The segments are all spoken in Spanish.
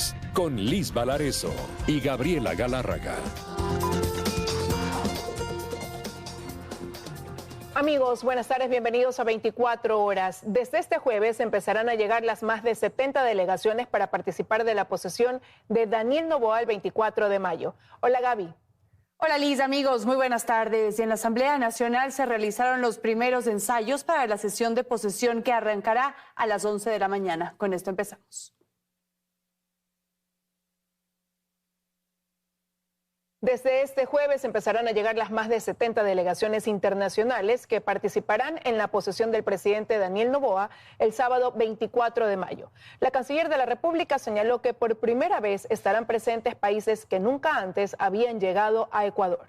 Deportes con Liz Valarezo y Gabriela Galárraga. Amigos, buenas tardes, bienvenidos a 24 horas. Desde este jueves empezarán a llegar las más de 70 delegaciones para participar de la posesión de Daniel Noboa el 24 de mayo. Hola, Gaby. Hola Liz, amigos, muy buenas tardes. Y en la Asamblea Nacional se realizaron los primeros ensayos para la sesión de posesión que arrancará a las 11 de la mañana. Con esto empezamos. Desde este jueves empezarán a llegar las más de 70 delegaciones internacionales que participarán en la posesión del presidente Daniel Noboa el sábado 24 de mayo. La canciller de la República señaló que por primera vez estarán presentes países que nunca antes habían llegado a Ecuador.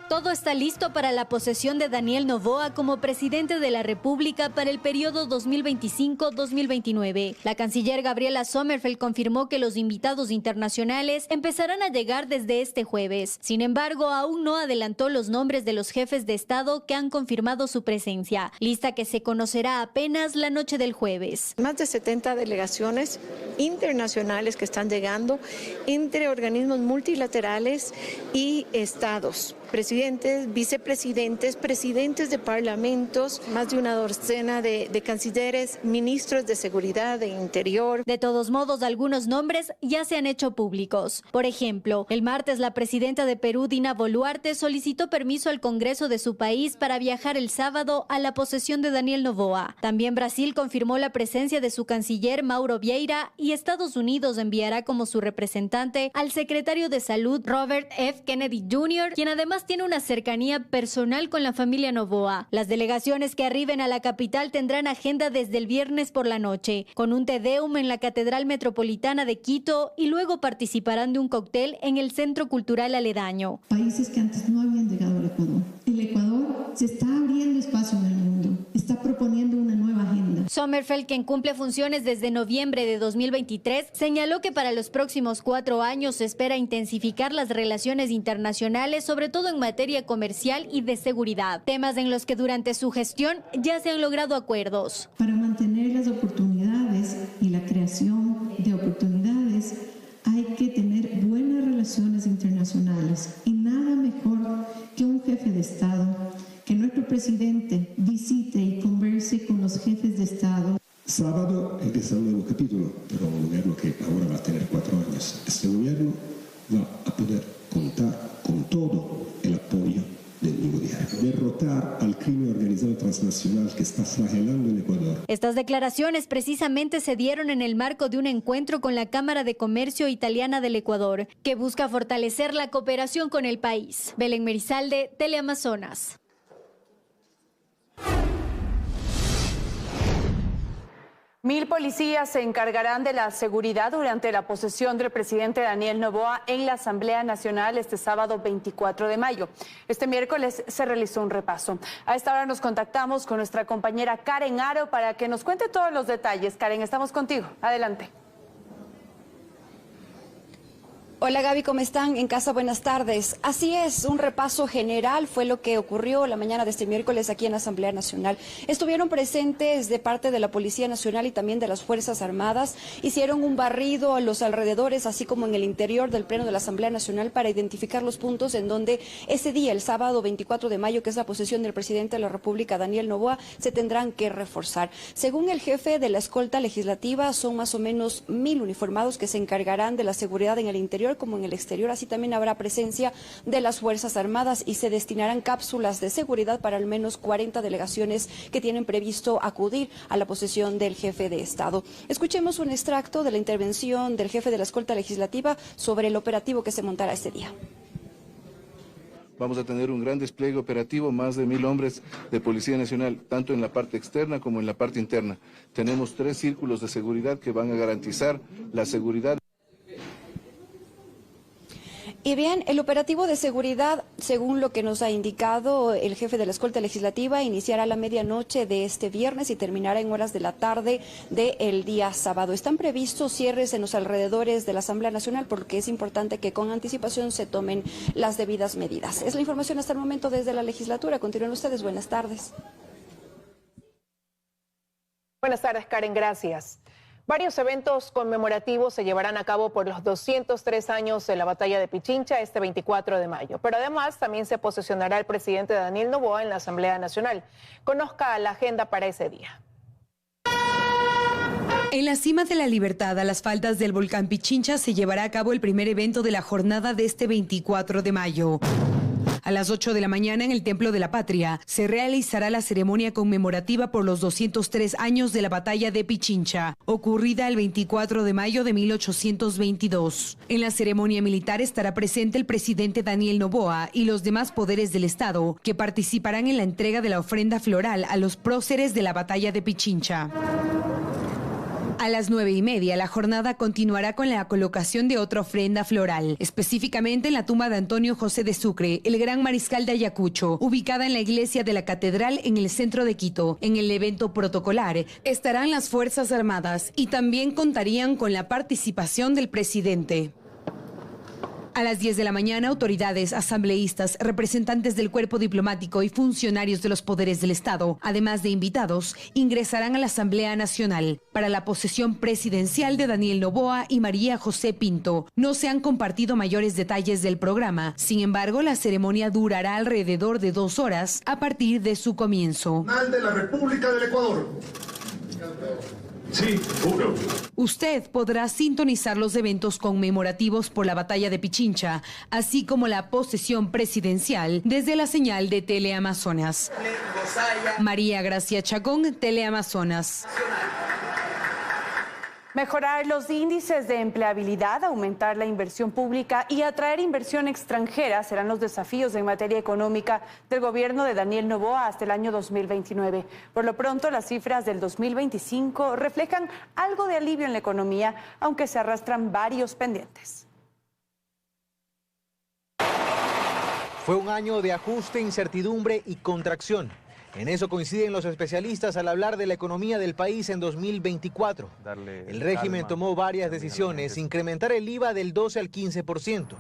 Todo está listo para la posesión de Daniel Noboa como presidente de la República para el periodo 2025-2029. La canciller Gabriela Sommerfeld confirmó que los invitados internacionales empezarán a llegar desde este jueves. Sin embargo, aún no adelantó los nombres de los jefes de Estado que han confirmado su presencia, lista que se conocerá apenas la noche del jueves. Más de 70 delegaciones internacionales que están llegando entre organismos multilaterales y estados. Presidentes, vicepresidentes, presidentes de parlamentos, más de una docena de cancilleres, ministros de seguridad, de interior. De todos modos, algunos nombres ya se han hecho públicos. Por ejemplo, el martes la presidenta de Perú, Dina Boluarte, solicitó permiso al Congreso de su país para viajar el sábado a la posesión de Daniel Noboa. También Brasil confirmó la presencia de su canciller Mauro Vieira y Estados Unidos enviará como su representante al secretario de Salud Robert F. Kennedy Jr., quien además tiene una cercanía personal con la familia Noboa. Las delegaciones que arriben a la capital tendrán agenda desde el viernes por la noche, con un Te Deum en la Catedral Metropolitana de Quito y luego participarán de un cóctel en el Centro Cultural aledaño. Países que antes no habían llegado al Ecuador. El Ecuador se está abriendo espacio en el mundo, está proponiendo una nueva agenda. Sommerfeld, quien cumple funciones desde noviembre de 2023, señaló que para los próximos 4 años se espera intensificar las relaciones internacionales, sobre todo en materia comercial y de seguridad, temas en los que durante su gestión ya se han logrado acuerdos. Para mantener las oportunidades y la creación de oportunidades hay que tener buenas relaciones internacionales y nada mejor que un jefe de Estado, que nuestro presidente visite y converse con los jefes de Estado. Sábado empieza un nuevo capítulo, pero un gobierno que ahora va a tener 4 años. Este gobierno va a poder contar con todo el apoyo del nuevo diario. Derrotar al crimen organizado transnacional que está flagelando el Ecuador. Estas declaraciones precisamente se dieron en el marco de un encuentro con la Cámara de Comercio Italiana del Ecuador, que busca fortalecer la cooperación con el país. Belén Merizalde, Teleamazonas. Mil policías se encargarán de la seguridad durante la posesión del presidente Daniel Noboa en la Asamblea Nacional este sábado 24 de mayo. Este miércoles se realizó un repaso. A esta hora nos contactamos con nuestra compañera Karen Aro para que nos cuente todos los detalles. Karen, estamos contigo. Adelante. Hola Gaby, ¿cómo están? En casa, buenas tardes. Así es, un repaso general fue lo que ocurrió la mañana de este miércoles aquí en la Asamblea Nacional. Estuvieron presentes de parte de la Policía Nacional y también de las Fuerzas Armadas. Hicieron un barrido a los alrededores, así como en el interior del Pleno de la Asamblea Nacional para identificar los puntos en donde ese día, el sábado 24 de mayo, que es la posesión del presidente de la República, Daniel Noboa, se tendrán que reforzar. Según el jefe de la escolta legislativa, son más o menos 1000 uniformados que se encargarán de la seguridad en el interior como en el exterior. Así también habrá presencia de las Fuerzas Armadas y se destinarán cápsulas de seguridad para al menos 40 delegaciones que tienen previsto acudir a la posesión del jefe de Estado. Escuchemos un extracto de la intervención del jefe de la escolta legislativa sobre el operativo que se montará este día. Vamos a tener un gran despliegue operativo, más de 1000 hombres de Policía Nacional, tanto en la parte externa como en la parte interna. Tenemos 3 círculos de seguridad que van a garantizar la seguridad. Y bien, el operativo de seguridad, según lo que nos ha indicado el jefe de la escolta legislativa, iniciará a la medianoche de este viernes y terminará en horas de la tarde del día sábado. Están previstos cierres en los alrededores de la Asamblea Nacional porque es importante que con anticipación se tomen las debidas medidas. Es la información hasta el momento desde la legislatura. Continúen ustedes. Buenas tardes. Buenas tardes, Karen. Gracias. Varios eventos conmemorativos se llevarán a cabo por los 203 años de la batalla de Pichincha este 24 de mayo. Pero además también se posesionará el presidente Daniel Noboa en la Asamblea Nacional. Conozca la agenda para ese día. En la cima de la Libertad, a las faldas del volcán Pichincha, se llevará a cabo el primer evento de la jornada de este 24 de mayo. A las 8 de la mañana en el Templo de la Patria se realizará la ceremonia conmemorativa por los 203 años de la batalla de Pichincha, ocurrida el 24 de mayo de 1822. En la ceremonia militar estará presente el presidente Daniel Noboa y los demás poderes del Estado, que participarán en la entrega de la ofrenda floral a los próceres de la batalla de Pichincha. A las 9:30, la jornada continuará con la colocación de otra ofrenda floral, específicamente en la tumba de Antonio José de Sucre, el gran mariscal de Ayacucho, ubicada en la iglesia de la Catedral en el centro de Quito. En el evento protocolar estarán las Fuerzas Armadas y también contarían con la participación del presidente. A las 10 de la mañana, autoridades, asambleístas, representantes del cuerpo diplomático y funcionarios de los poderes del Estado, además de invitados, ingresarán a la Asamblea Nacional para la posesión presidencial de Daniel Noboa y María José Pinto. No se han compartido mayores detalles del programa. Sin embargo, la ceremonia durará alrededor de 2 horas a partir de su comienzo. De la República del Ecuador. Sí, uno. Usted podrá sintonizar los eventos conmemorativos por la batalla de Pichincha, así como la posesión presidencial desde la señal de Teleamazonas. María Gracia Chacón, Teleamazonas. Mejorar los índices de empleabilidad, aumentar la inversión pública y atraer inversión extranjera serán los desafíos en materia económica del gobierno de Daniel Noboa hasta el año 2029. Por lo pronto, las cifras del 2025 reflejan algo de alivio en la economía, aunque se arrastran varios pendientes. Fue un año de ajuste, incertidumbre y contracción. En eso coinciden los especialistas al hablar de la economía del país en 2024. El régimen tomó varias decisiones: incrementar el IVA del 12 al 15%,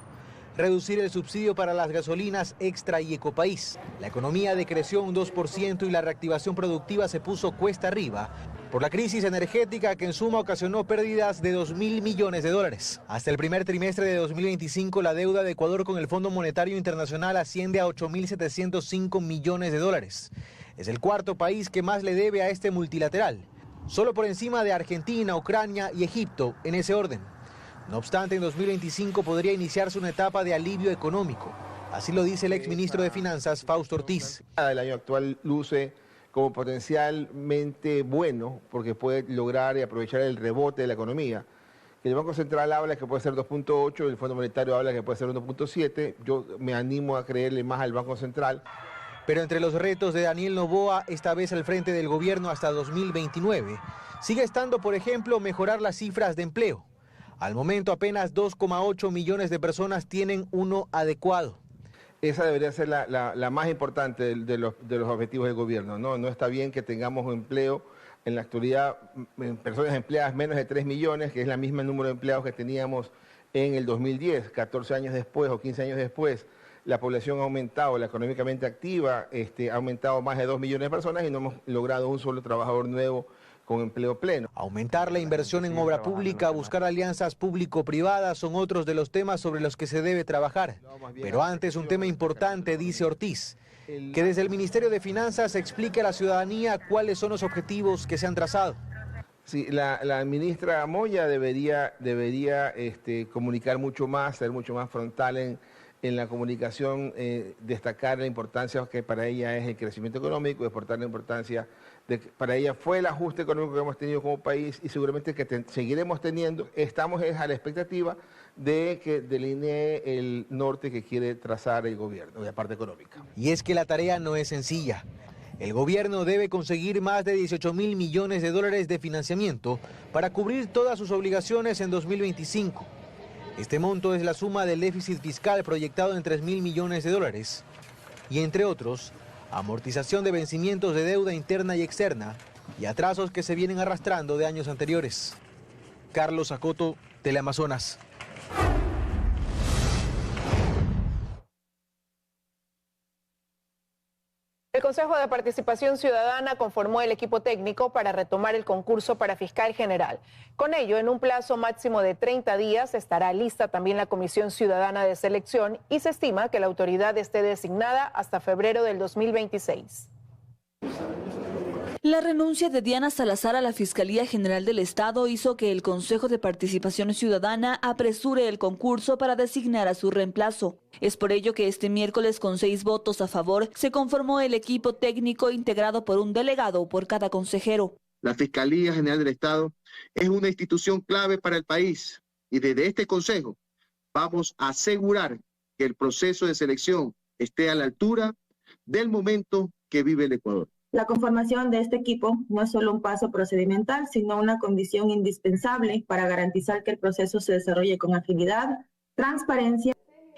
reducir el subsidio para las gasolinas Extra y Ecopaís. La economía decreció un 2% y la reactivación productiva se puso cuesta arriba por la crisis energética, que en suma ocasionó pérdidas de 2.000 millones de dólares. Hasta el primer trimestre de 2025, la deuda de Ecuador con el Fondo Monetario Internacional asciende a 8.705 millones de dólares. Es el cuarto país que más le debe a este multilateral, solo por encima de Argentina, Ucrania y Egipto, en ese orden. No obstante, en 2025 podría iniciarse una etapa de alivio económico. Así lo dice el exministro de Finanzas, Fausto Ortiz. El año actual luce como potencialmente bueno porque puede lograr y aprovechar el rebote de la economía. El Banco Central habla que puede ser 2.8, el Fondo Monetario habla que puede ser 1.7. Yo me animo a creerle más al Banco Central. Pero entre los retos de Daniel Noboa, esta vez al frente del gobierno hasta 2029, sigue estando, por ejemplo, mejorar las cifras de empleo. Al momento, apenas 2,8 millones de personas tienen uno adecuado. Esa debería ser la más importante de los objetivos del gobierno, ¿no? No está bien que tengamos un empleo en la actualidad, personas empleadas menos de 3 millones, que es la misma número de empleados que teníamos en el 2010, 14 años después o 15 años después. La población ha aumentado, la económicamente activa ha aumentado más de 2 millones de personas y no hemos logrado un solo trabajador nuevo con empleo pleno. Aumentar la inversión en obra pública, buscar alianzas público-privadas son otros de los temas sobre los que se debe trabajar. Pero antes, un tema importante, dice Ortiz, que desde el Ministerio de Finanzas se explique a la ciudadanía cuáles son los objetivos que se han trazado. Sí, la ministra Moya debería comunicar mucho más, ser mucho más frontal en la comunicación, destacar la importancia que para ella es el crecimiento económico, exportar la importancia de que para ella fue el ajuste económico que hemos tenido como país y seguramente que seguiremos teniendo. Estamos a la expectativa de que delinee el norte que quiere trazar el gobierno, la parte económica. Y es que la tarea no es sencilla. El gobierno debe conseguir más de 18.000 millones de dólares de financiamiento para cubrir todas sus obligaciones en 2025. Este monto es la suma del déficit fiscal proyectado en 3.000 millones de dólares y, entre otros, amortización de vencimientos de deuda interna y externa y atrasos que se vienen arrastrando de años anteriores. Carlos Acoto, Teleamazonas. El Consejo de Participación Ciudadana conformó el equipo técnico para retomar el concurso para fiscal general. Con ello, en un plazo máximo de 30 días, estará lista también la Comisión Ciudadana de Selección y se estima que la autoridad esté designada hasta febrero del 2026. La renuncia de Diana Salazar a la Fiscalía General del Estado hizo que el Consejo de Participación Ciudadana apresure el concurso para designar a su reemplazo. Es por ello que este miércoles, con 6 votos a favor, se conformó el equipo técnico integrado por un delegado por cada consejero. La Fiscalía General del Estado es una institución clave para el país y desde este Consejo vamos a asegurar que el proceso de selección esté a la altura del momento que vive el Ecuador. La conformación de este equipo no es solo un paso procedimental, sino una condición indispensable para garantizar que el proceso se desarrolle con agilidad, transparencia.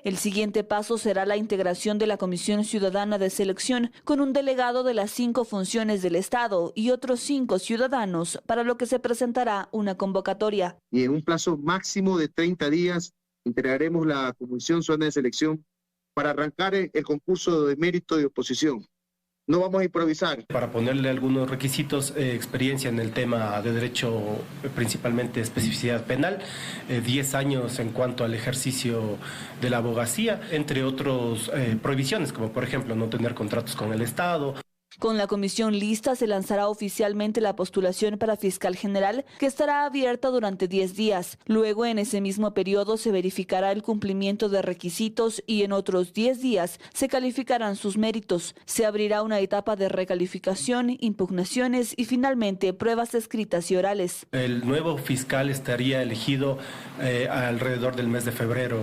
El siguiente paso será la integración de la Comisión Ciudadana de Selección con un delegado de las 5 funciones del Estado y otros 5 ciudadanos, para lo que se presentará una convocatoria. Y en un plazo máximo de 30 días integraremos la Comisión Ciudadana de Selección para arrancar el concurso de mérito de oposición. No vamos a improvisar. Para ponerle algunos requisitos, experiencia en el tema de derecho, principalmente especificidad penal, 10 años en cuanto al ejercicio de la abogacía, entre otros prohibiciones, como por ejemplo no tener contratos con el Estado. Con la comisión lista se lanzará oficialmente la postulación para fiscal general, que estará abierta durante 10 días. Luego, en ese mismo periodo, se verificará el cumplimiento de requisitos y en otros 10 días se calificarán sus méritos. Se abrirá una etapa de recalificación, impugnaciones y finalmente pruebas escritas y orales. El nuevo fiscal estaría elegido alrededor del mes de febrero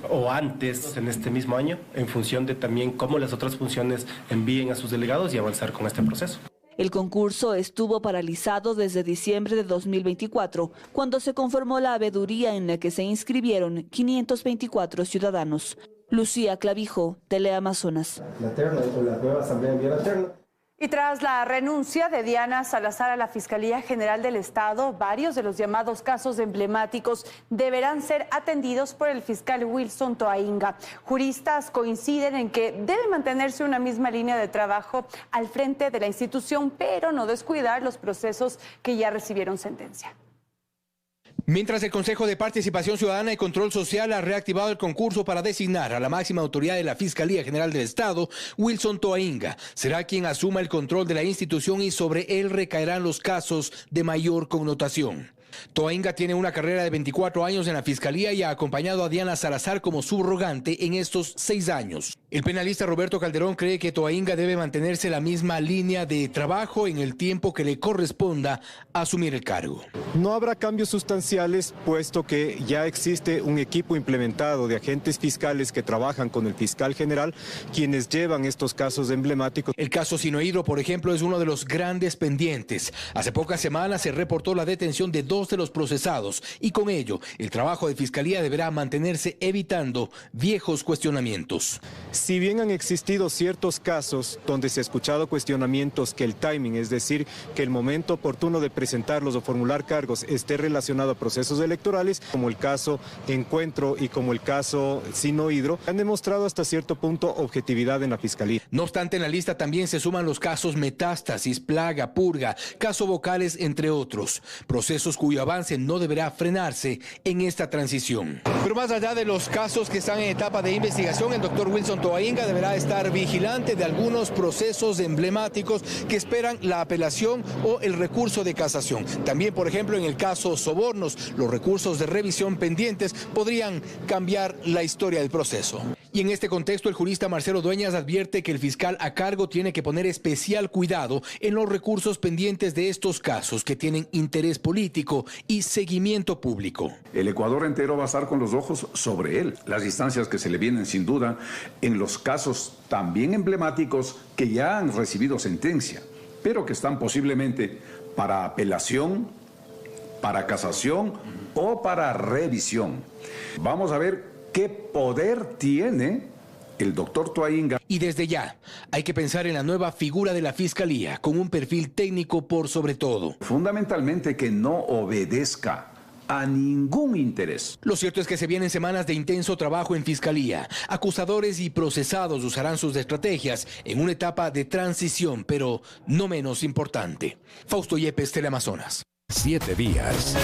o antes en este mismo año, en función de también cómo las otras funciones envíen a sus delegados y avanzar con este proceso. El concurso estuvo paralizado desde diciembre de 2024, cuando se conformó la habeduría en la que se inscribieron 524 ciudadanos. Lucía Clavijo, Teleamazonas. La terna, la nueva asamblea envía la terna. Y tras la renuncia de Diana Salazar a la Fiscalía General del Estado, varios de los llamados casos emblemáticos deberán ser atendidos por el fiscal Wilson Toainga. Juristas coinciden en que debe mantenerse una misma línea de trabajo al frente de la institución, pero no descuidar los procesos que ya recibieron sentencia. Mientras el Consejo de Participación Ciudadana y Control Social ha reactivado el concurso para designar a la máxima autoridad de la Fiscalía General del Estado, Wilson Toainga será quien asuma el control de la institución y sobre él recaerán los casos de mayor connotación. Toainga tiene una carrera de 24 años en la Fiscalía y ha acompañado a Diana Salazar como subrogante en estos 6 años. El penalista Roberto Calderón cree que Toainga debe mantenerse la misma línea de trabajo en el tiempo que le corresponda asumir el cargo. No habrá cambios sustanciales, puesto que ya existe un equipo implementado de agentes fiscales que trabajan con el fiscal general, quienes llevan estos casos emblemáticos. El caso Sinohydro, por ejemplo, es uno de los grandes pendientes. Hace pocas semanas se reportó la detención de 2 de los procesados y con ello el trabajo de fiscalía deberá mantenerse evitando viejos cuestionamientos. Si bien han existido ciertos casos donde se ha escuchado cuestionamientos que el timing, es decir, que el momento oportuno de presentarlos o formular cargos esté relacionado a procesos electorales, como el caso Encuentro y como el caso Sinohydro, han demostrado hasta cierto punto objetividad en la fiscalía. No obstante, en la lista también se suman los casos Metástasis, Plaga, Purga, caso Vocales, entre otros, procesos cuyo avance no deberá frenarse en esta transición. Pero más allá de los casos que están en etapa de investigación, el doctor Wilson Toainga deberá estar vigilante de algunos procesos emblemáticos que esperan la apelación o el recurso de casación. También, por ejemplo, en el caso Sobornos, los recursos de revisión pendientes podrían cambiar la historia del proceso. Y en este contexto, el jurista Marcelo Dueñas advierte que el fiscal a cargo tiene que poner especial cuidado en los recursos pendientes de estos casos que tienen interés político y seguimiento público. El Ecuador entero va a estar con los ojos sobre él. Las instancias que se le vienen, sin duda, en los casos también emblemáticos que ya han recibido sentencia, pero que están posiblemente para apelación, para casación o para revisión. Vamos a ver qué poder tiene el doctor Toainga. Y desde ya hay que pensar en la nueva figura de la Fiscalía, con un perfil técnico por sobre todo. Fundamentalmente que no obedezca a ningún interés. Lo cierto es que se vienen semanas de intenso trabajo en Fiscalía. Acusadores y procesados usarán sus estrategias en una etapa de transición, pero no menos importante. Fausto Yepes, Teleamazonas. 7 días.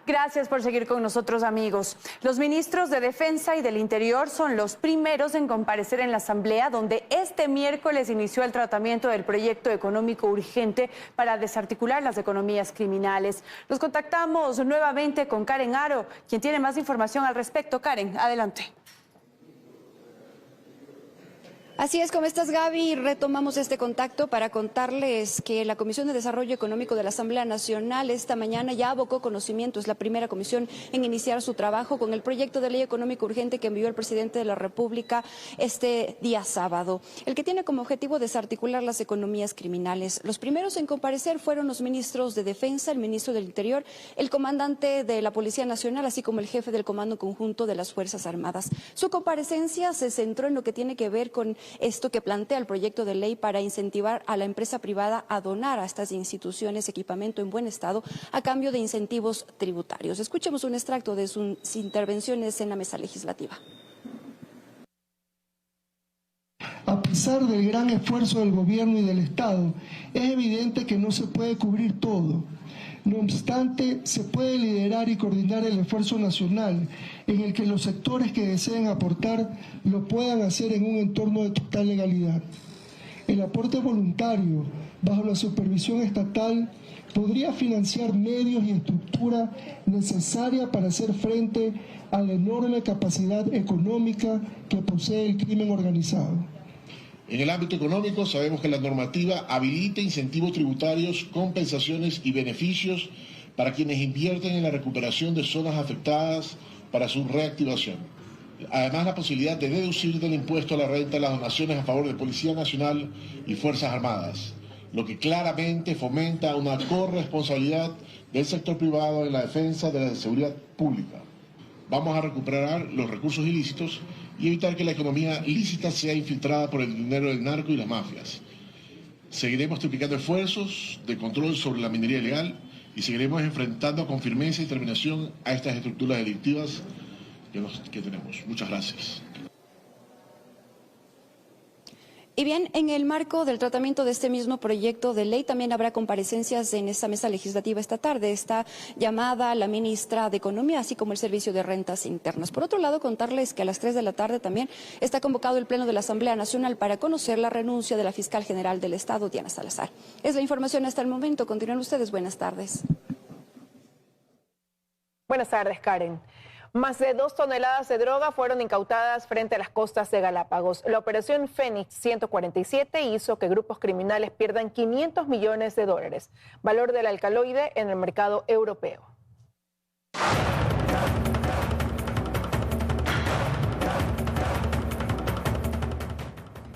Gracias por seguir con nosotros, amigos. Los ministros de Defensa y del Interior son los primeros en comparecer en la Asamblea, donde este miércoles inició el tratamiento del proyecto económico urgente para desarticular las economías criminales. Nos contactamos nuevamente con Karen Aro, quien tiene más información al respecto. Karen, adelante. Así es, ¿cómo estás, Gaby? Retomamos este contacto para contarles que la Comisión de Desarrollo Económico de la Asamblea Nacional esta mañana ya abocó conocimiento. Es la primera comisión en iniciar su trabajo con el proyecto de ley económico urgente que envió el presidente de la República este día sábado, el que tiene como objetivo desarticular las economías criminales. Los primeros en comparecer fueron los ministros de Defensa, el ministro del Interior, el comandante de la Policía Nacional, así como el jefe del Comando Conjunto de las Fuerzas Armadas. Su comparecencia se centró en lo que tiene que ver con esto que plantea el proyecto de ley para incentivar a la empresa privada a donar a estas instituciones equipamiento en buen estado a cambio de incentivos tributarios. Escuchemos un extracto de sus intervenciones en la mesa legislativa. A pesar del gran esfuerzo del gobierno y del Estado, es evidente que no se puede cubrir todo. No obstante, se puede liderar y coordinar el esfuerzo nacional en el que los sectores que deseen aportar lo puedan hacer en un entorno de total legalidad. El aporte voluntario, bajo la supervisión estatal, podría financiar medios y estructura necesaria para hacer frente a la enorme capacidad económica que posee el crimen organizado. En el ámbito económico sabemos que la normativa habilita incentivos tributarios, compensaciones y beneficios para quienes invierten en la recuperación de zonas afectadas para su reactivación. Además, la posibilidad de deducir del impuesto a la renta las donaciones a favor de Policía Nacional y Fuerzas Armadas, lo que claramente fomenta una corresponsabilidad del sector privado en la defensa de la seguridad pública. Vamos a recuperar los recursos ilícitos y evitar que la economía lícita sea infiltrada por el dinero del narco y las mafias. Seguiremos triplicando esfuerzos de control sobre la minería ilegal y seguiremos enfrentando con firmeza y determinación a estas estructuras delictivas que tenemos. Muchas gracias. Y bien, en el marco del tratamiento de este mismo proyecto de ley también habrá comparecencias en esta mesa legislativa esta tarde. Está llamada la ministra de Economía, así como el Servicio de Rentas Internas. Por otro lado, contarles que a las 3 de la tarde también está convocado el Pleno de la Asamblea Nacional para conocer la renuncia de la Fiscal General del Estado, Diana Salazar. Es la información hasta el momento. Continúen ustedes. Buenas tardes. Buenas tardes, Karen. Más de 2 toneladas de droga fueron incautadas frente a las costas de Galápagos. La operación Fénix 147 hizo que grupos criminales pierdan $500 millones, valor del alcaloide en el mercado europeo.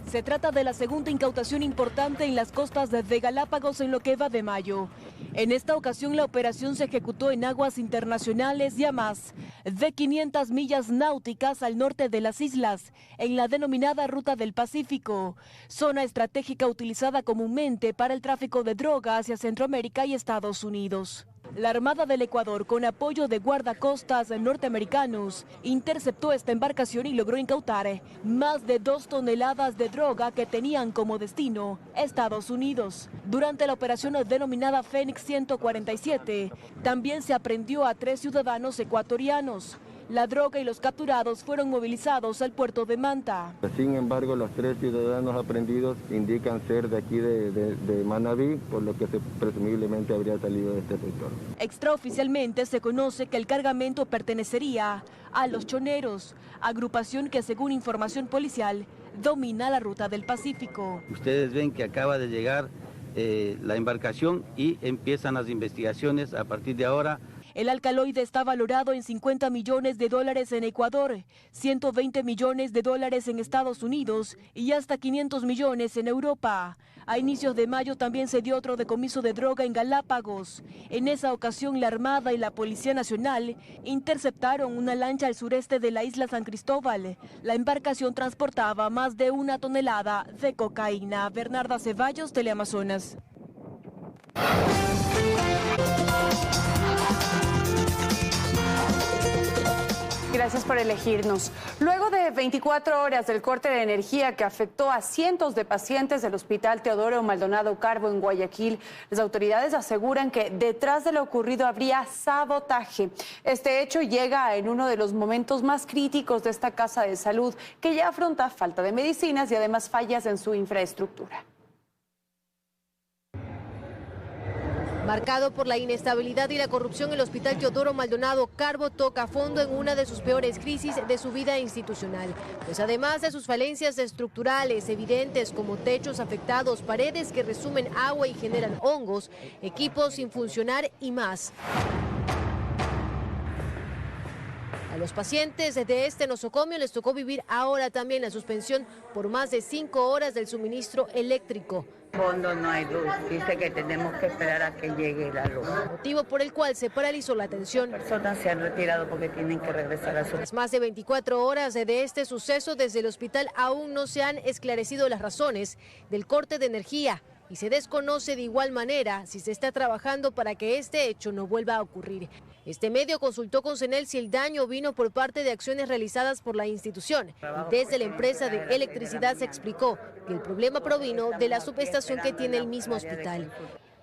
Se trata de la segunda incautación importante en las costas de Galápagos en lo que va de mayo. En esta ocasión la operación se ejecutó en aguas internacionales y a más de 500 millas náuticas al norte de las islas, en la denominada Ruta del Pacífico, zona estratégica utilizada comúnmente para el tráfico de droga hacia Centroamérica y Estados Unidos. La Armada del Ecuador, con apoyo de guardacostas norteamericanos, interceptó esta embarcación y logró incautar más de 2 toneladas de droga que tenían como destino Estados Unidos. Durante la operación denominada Fénix 147, también se aprehendió a 3 ciudadanos ecuatorianos. La droga y los capturados fueron movilizados al puerto de Manta. Sin embargo, los 3 ciudadanos aprehendidos indican ser de aquí de Manabí, por lo que presumiblemente habría salido de este sector. Extraoficialmente se conoce que el cargamento pertenecería a los choneros, agrupación que según información policial domina la Ruta del Pacífico. Ustedes ven que acaba de llegar la embarcación y empiezan las investigaciones a partir de ahora. El alcaloide está valorado en $50 millones en Ecuador, $120 millones en Estados Unidos y hasta 500 millones en Europa. A inicios de mayo también se dio otro decomiso de droga en Galápagos. En esa ocasión la Armada y la Policía Nacional interceptaron una lancha al sureste de la isla San Cristóbal. La embarcación transportaba más de 1 tonelada de cocaína. Bernarda Ceballos, Teleamazonas. Gracias por elegirnos. Luego de 24 horas del corte de energía que afectó a cientos de pacientes del Hospital Teodoro Maldonado Carbo en Guayaquil, las autoridades aseguran que detrás de lo ocurrido habría sabotaje. Este hecho llega en uno de los momentos más críticos de esta casa de salud, que ya afronta falta de medicinas y además fallas en su infraestructura. Marcado por la inestabilidad y la corrupción, el Hospital Teodoro Maldonado Carbo toca fondo en una de sus peores crisis de su vida institucional. Pues además de sus falencias estructurales evidentes como techos afectados, paredes que resumen agua y generan hongos, equipos sin funcionar y más. A los pacientes de este nosocomio les tocó vivir ahora también la suspensión por más de 5 horas del suministro eléctrico. Fondo no hay luz, dice que tenemos que esperar a que llegue la luz. Motivo por el cual se paralizó la atención. Personas se han retirado porque tienen que regresar a su... Tras más de 24 horas de este suceso, desde el hospital aún no se han esclarecido las razones del corte de energía y se desconoce de igual manera si se está trabajando para que este hecho no vuelva a ocurrir. Este medio consultó con CENEL si el daño vino por parte de acciones realizadas por la institución. Desde la empresa de electricidad se explicó que el problema provino de la subestación que tiene el mismo hospital.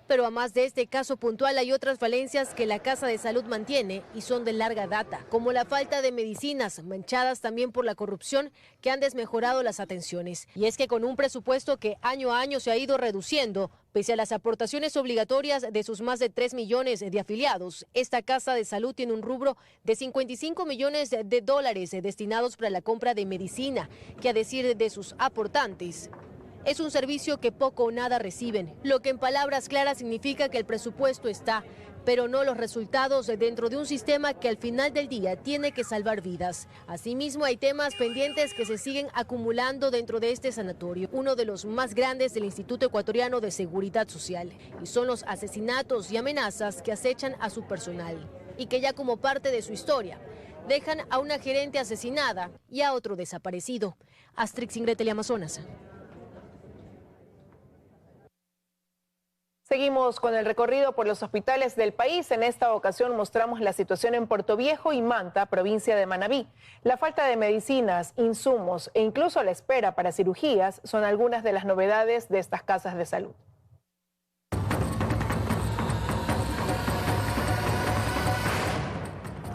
Pero a más de este caso puntual hay otras falencias que la Casa de Salud mantiene y son de larga data, como la falta de medicinas, manchadas también por la corrupción, que han desmejorado las atenciones. Y es que con un presupuesto que año a año se ha ido reduciendo, pese a las aportaciones obligatorias de sus más de 3 millones de afiliados, esta Casa de Salud tiene un rubro de $55 millones destinados para la compra de medicina, que a decir de sus aportantes, es un servicio que poco o nada reciben, lo que en palabras claras significa que el presupuesto está, pero no los resultados dentro de un sistema que al final del día tiene que salvar vidas. Asimismo, hay temas pendientes que se siguen acumulando dentro de este sanatorio, uno de los más grandes del Instituto Ecuatoriano de Seguridad Social, y son los asesinatos y amenazas que acechan a su personal, y que ya como parte de su historia, dejan a una gerente asesinada y a otro desaparecido. Astrix Ingrid, Teleamazonas. Seguimos con el recorrido por los hospitales del país. En esta ocasión mostramos la situación en Puerto Viejo y Manta, provincia de Manabí. La falta de medicinas, insumos e incluso la espera para cirugías son algunas de las novedades de estas casas de salud.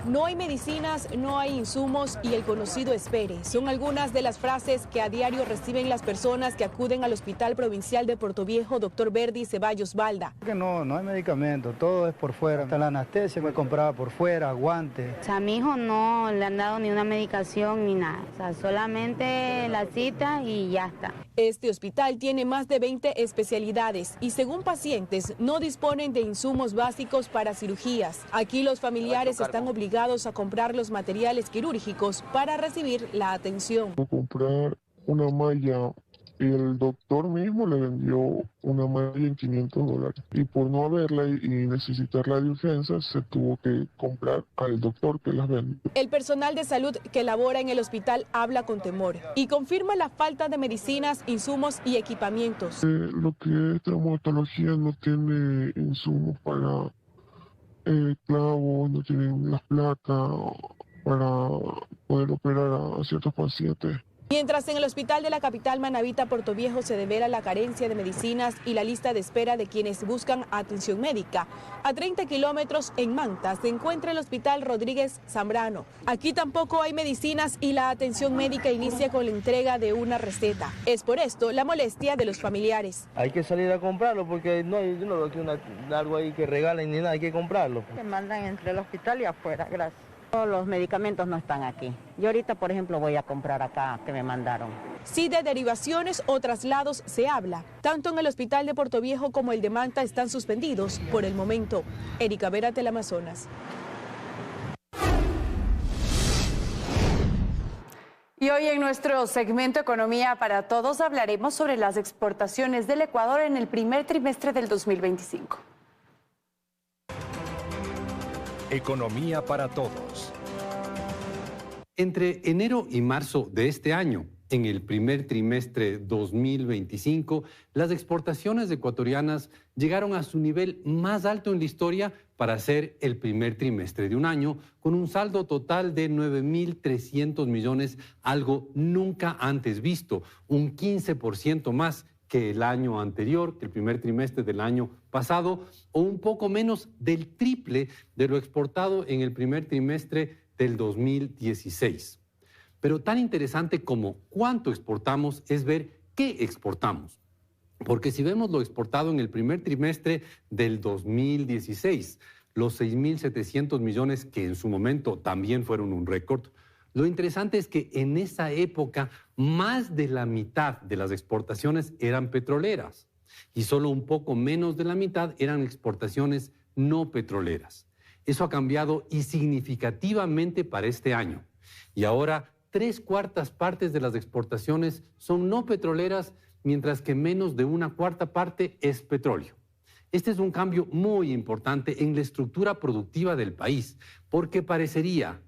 No hay medicinas, no hay insumos y el conocido espere. Son algunas de las frases que a diario reciben las personas que acuden al Hospital Provincial de Puerto Viejo, Dr. Verdi Ceballos Balda. Que no hay medicamento, todo es por fuera. Hasta la anestesia me compraba por fuera, guantes. O sea, a mi hijo no le han dado ni una medicación ni nada. O sea, solamente la cita y ya está. Este hospital tiene más de 20 especialidades y según pacientes no disponen de insumos básicos para cirugías. Aquí los familiares están obligados a comprar los materiales quirúrgicos para recibir la atención. Comprar una malla, el doctor mismo le vendió una malla en $500 y por no haberla y necesitarla de urgencia se tuvo que comprar al doctor que las vende. El personal de salud que labora en el hospital habla con temor y confirma la falta de medicinas, insumos y equipamientos. Lo que es traumatología no tiene insumos para clavos, no tienen las placas para poder operar a ciertos pacientes. Mientras en el hospital de la capital manabita Puerto Viejo se devela la carencia de medicinas y la lista de espera de quienes buscan atención médica. A 30 kilómetros en Manta se encuentra el Hospital Rodríguez Zambrano. Aquí tampoco hay medicinas y la atención médica inicia con la entrega de una receta. Es por esto la molestia de los familiares. Hay que salir a comprarlo porque yo no veo que algo ahí que regalen ni nada, hay que comprarlo. Se mandan entre el hospital y afuera, gracias. Todos los medicamentos no están aquí. Yo ahorita, por ejemplo, voy a comprar acá que me mandaron. Sí, de derivaciones o traslados se habla. Tanto en el hospital de Puerto Viejo como el de Manta están suspendidos por el momento. Erika Vera, Teleamazonas. Y hoy en nuestro segmento Economía para Todos hablaremos sobre las exportaciones del Ecuador en el primer trimestre del 2025. Economía para Todos. Entre enero y marzo de este año, en el primer trimestre 2025, las exportaciones ecuatorianas llegaron a su nivel más alto en la historia para ser el primer trimestre de un año, con un saldo total de 9.300 millones, algo nunca antes visto, un 15% más que el año anterior, que el primer trimestre del año pasado, o un poco menos del triple de lo exportado en el primer trimestre del 2016. Pero tan interesante como cuánto exportamos es ver qué exportamos. Porque si vemos lo exportado en el primer trimestre del 2016, los 6.700 millones que en su momento también fueron un récord, lo interesante es que en esa época más de la mitad de las exportaciones eran petroleras y solo un poco menos de la mitad eran exportaciones no petroleras. Eso ha cambiado y significativamente para este año. Y ahora 3/4 partes de las exportaciones son no petroleras, mientras que menos de 1/4 parte es petróleo. Este es un cambio muy importante en la estructura productiva del país, porque parecería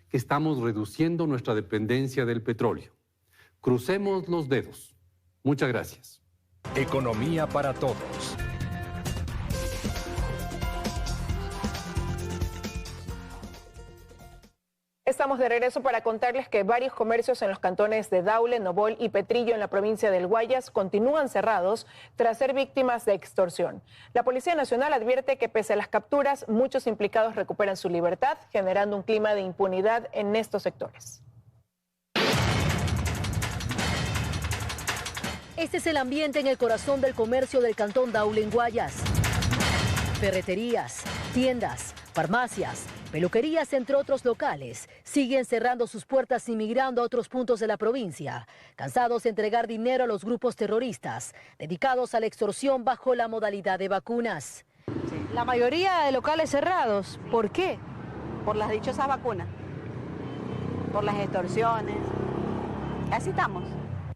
que estamos reduciendo nuestra dependencia del petróleo. Crucemos los dedos. Muchas gracias. Economía para Todos. Estamos de regreso para contarles que varios comercios en los cantones de Daule, Nobol y Petrillo en la provincia del Guayas continúan cerrados tras ser víctimas de extorsión. La Policía Nacional advierte que pese a las capturas, muchos implicados recuperan su libertad, generando un clima de impunidad en estos sectores. Este es el ambiente en el corazón del comercio del cantón Daule en Guayas. Ferreterías, tiendas, farmacias, peluquerías, entre otros locales, siguen cerrando sus puertas y migrando a otros puntos de la provincia, cansados de entregar dinero a los grupos terroristas, dedicados a la extorsión bajo la modalidad de vacunas. La mayoría de locales cerrados, ¿por qué? Por las dichosas vacunas, por las extorsiones, así estamos.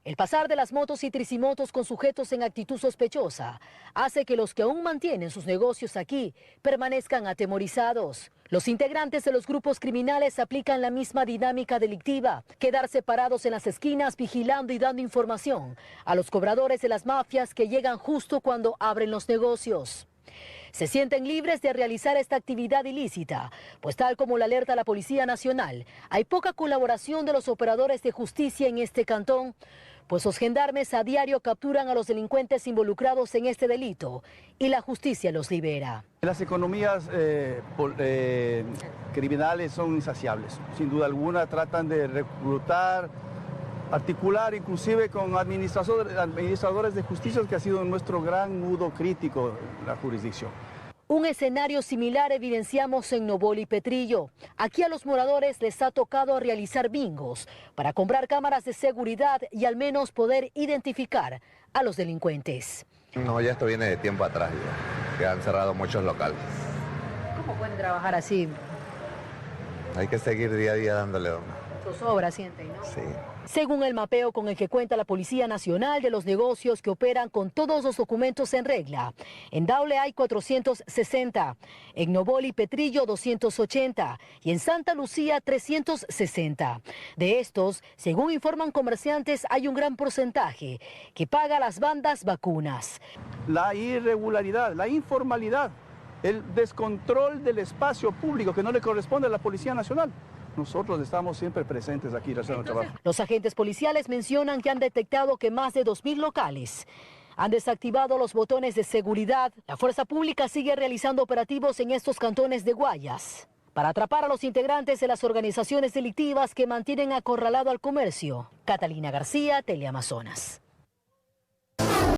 El pasar de las motos y tricimotos con sujetos en actitud sospechosa hace que los que aún mantienen sus negocios aquí permanezcan atemorizados. Los integrantes de los grupos criminales aplican la misma dinámica delictiva, quedarse parados en las esquinas vigilando y dando información a los cobradores de las mafias que llegan justo cuando abren los negocios. Se sienten libres de realizar esta actividad ilícita, pues tal como la alerta la Policía Nacional, hay poca colaboración de los operadores de justicia en este cantón, pues los gendarmes a diario capturan a los delincuentes involucrados en este delito y la justicia los libera. Las economías criminales son insaciables, sin duda alguna tratan de reclutar, articular inclusive con administradores de justicia, que ha sido nuestro gran nudo crítico en la jurisdicción. Un escenario similar evidenciamos en Nobol y Petrillo. Aquí a los moradores les ha tocado realizar bingos para comprar cámaras de seguridad y al menos poder identificar a los delincuentes. No, ya esto viene de tiempo atrás, que han cerrado muchos locales. ¿Cómo pueden trabajar así? Hay que seguir día a día dándole. Sobra, sienten, ¿no? Sí. Según el mapeo con el que cuenta la Policía Nacional de los negocios que operan con todos los documentos en regla, en Daule hay 460, en Nobol y Petrillo 280 y en Santa Lucía 360. De estos, según informan comerciantes, hay un gran porcentaje que paga a las bandas vacunas. La irregularidad, la informalidad, el descontrol del espacio público que no le corresponde a la Policía Nacional. Nosotros estamos siempre presentes aquí haciendo trabajo. Los agentes policiales mencionan que han detectado que más de 2.000 locales han desactivado los botones de seguridad. La fuerza pública sigue realizando operativos en estos cantones de Guayas para atrapar a los integrantes de las organizaciones delictivas que mantienen acorralado al comercio. Catalina García, Teleamazonas.